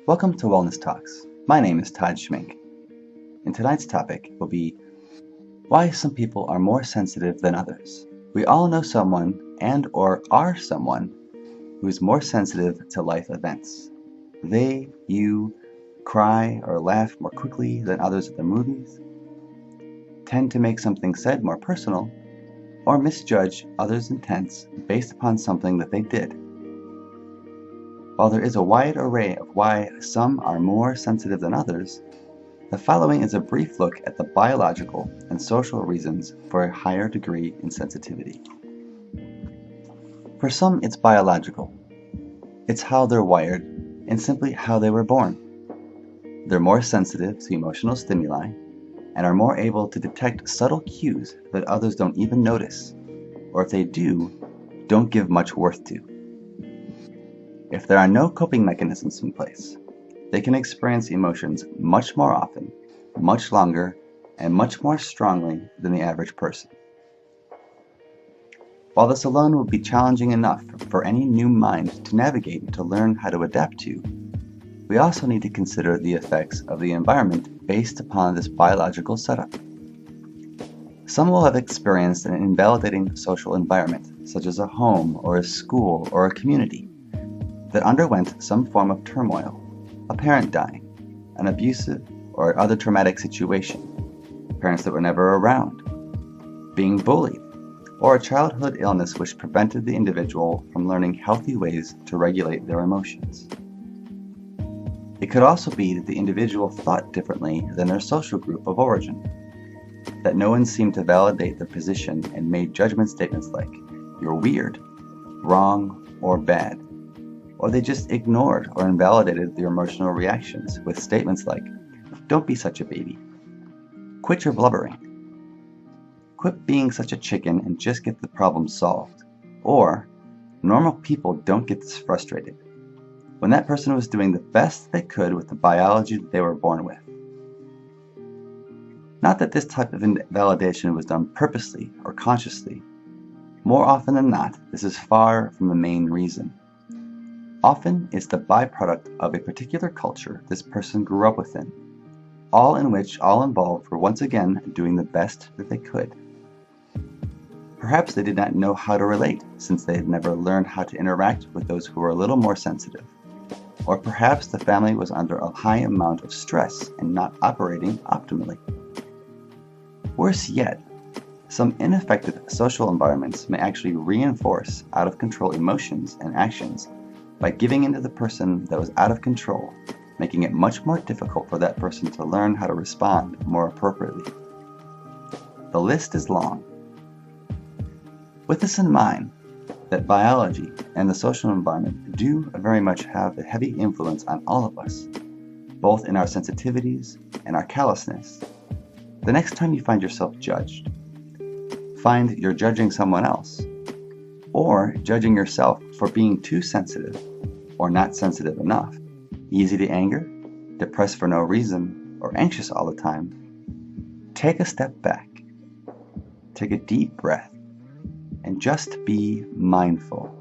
Welcome to Wellness Talks. My name is Todd Schmenk, and tonight's topic will be why some people are more sensitive than others. We all know someone and or are someone who is more sensitive to life events. You cry or laugh more quickly than others at the movies, tend to make something said more personal, or misjudge others' intents based upon something that they did. While there is a wide array of why some are more sensitive than others, the following is a brief look at the biological and social reasons for a higher degree in sensitivity. For some, it's biological. It's how they're wired and simply how they were born. They're more sensitive to emotional stimuli and are more able to detect subtle cues that others don't even notice, or if they do, don't give much worth to. If there are no coping mechanisms in place, they can experience emotions much more often, much longer, and much more strongly than the average person. While this alone would be challenging enough for any new mind to navigate and to learn how to adapt to, we also need to consider the effects of the environment based upon this biological setup. Some will have experienced an invalidating social environment, such as a home or a school or a community, that underwent some form of turmoil, a parent dying, an abusive or other traumatic situation, parents that were never around, being bullied, or a childhood illness which prevented the individual from learning healthy ways to regulate their emotions. It could also be that the individual thought differently than their social group of origin, that no one seemed to validate their position and made judgment statements like, "You're weird," "wrong," or "bad," or they just ignored or invalidated their emotional reactions with statements like, "Don't be such a baby," "Quit your blubbering," "Quit being such a chicken and just get the problem solved," or "Normal people don't get this frustrated," when that person was doing the best they could with the biology that they were born with. Not that this type of invalidation was done purposely or consciously. More often than not, this is far from the main reason. Often, it's the byproduct of a particular culture this person grew up within, all in which all involved were once again doing the best that they could. Perhaps they did not know how to relate, since they had never learned how to interact with those who were a little more sensitive. Or perhaps the family was under a high amount of stress and not operating optimally. Worse yet, some ineffective social environments may actually reinforce out-of-control emotions and actions by giving into the person that was out of control, making it much more difficult for that person to learn how to respond more appropriately. The list is long. With this in mind, that biology and the social environment do very much have a heavy influence on all of us, both in our sensitivities and our callousness. The next time you find yourself judged, find you're judging someone else, or judging yourself for being too sensitive or not sensitive enough, easy to anger, depressed for no reason, or anxious all the time, take a step back, take a deep breath, and just be mindful.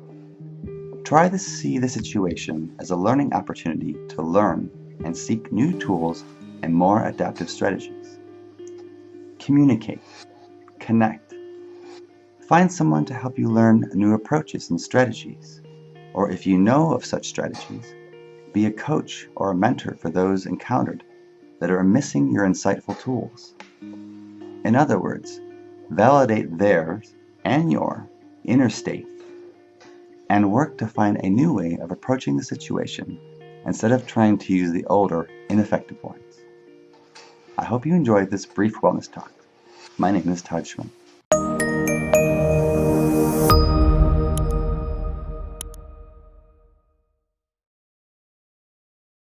Try to see the situation as a learning opportunity to learn and seek new tools and more adaptive strategies. Communicate, connect. Find someone to help you learn new approaches and strategies, or if you know of such strategies, be a coach or a mentor for those encountered that are missing your insightful tools. In other words, validate theirs and your inner state and work to find a new way of approaching the situation instead of trying to use the older, ineffective ones. I hope you enjoyed this brief wellness talk. My name is Todd Schmenk.